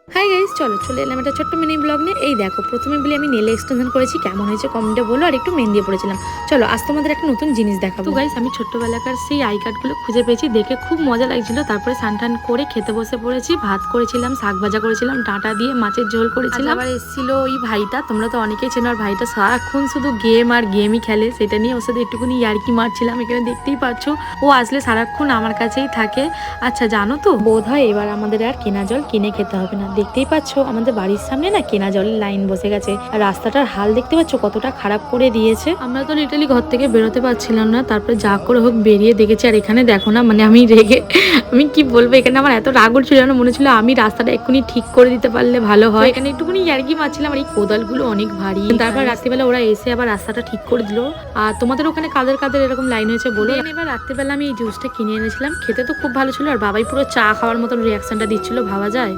Hi guys, চলো চলে এলাম একটা ছোট্ট মিনি ব্লগ নিয়ে। এই দেখো, প্রথমে বলি আমি নেল এক্সটেনশন করেছি, কেমন হয়েছে কমেন্টে বলো। আর একটু মেহেন্দি দিয়ে পড়েছিলাম। চলো আজ তোমাদের একটা নতুন জিনিস দেখাবো। তো গাইস, আমি ছোট্টবেলাকার সেই আই কার্ডগুলো খুঁজে পেয়েছি, দেখে খুব মজা লাগছিল। তারপরে স্নান করে খেতে বসে পড়েছি। ভাত করেছিলাম, শাক ভাজা করেছিলাম, ডাঁটা দিয়ে মাছের ঝোল করেছিলাম। আবার এসেছিল ওই ভাইটা, তোমরা তো অনেকেই চেনো। আর ভাইটা সারাক্ষণ শুধু গেম আর গেমই খেলে, সেটা নিয়ে ওর সাথে একটুখানি ইয়ার্কি মারছিলাম। এখানে দেখতেই পাচ্ছ, ও আসলে সারাক্ষণ আমার কাছেই থাকে। আচ্ছা জানো তো, বোধ হয় এবার আমাদের আর কেনা জল কিনে খেতে হবে না। দেখতেই পাচ্ছ আমাদের বাড়ির সামনে না কেনা জলের লাইন বসে গেছে। আর রাস্তাটার হাল দেখতে পাচ্ছ কতটা খারাপ করে দিয়েছে। আমরা তো লিটারালি ঘর থেকে বেরোতে পারছিলাম না। তারপরে যা করে হোক বেরিয়ে দেখেছি। আর এখানে দেখো না, মানে আমি রেগে, আমি কি বলবো, এখানে আমার এত রাগ ছিল না, মনে ছিল আমি রাস্তাটা এক্ষুনি ঠিক করে দিতে পারলে ভালো হয়। এখানে একটুখানি ইয়ার্কি মারছিলাম। আর এই কোদালগুলো অনেক ভারী। তারপর রাত্রিবেলা ওরা এসে আবার রাস্তাটা ঠিক করে দিল। আর তোমাদের ওখানে কাদের কাদের এরকম লাইন হয়েছে বলো। এবার রাত্রিবেলা আমি এই জুসটা কিনে এনেছিলাম, খেতে তো খুব ভালো ছিল। আর বাবাই পুরো চা খাওয়ার মতন রিয়াকশনটা দিচ্ছিল, ভাবা যায়।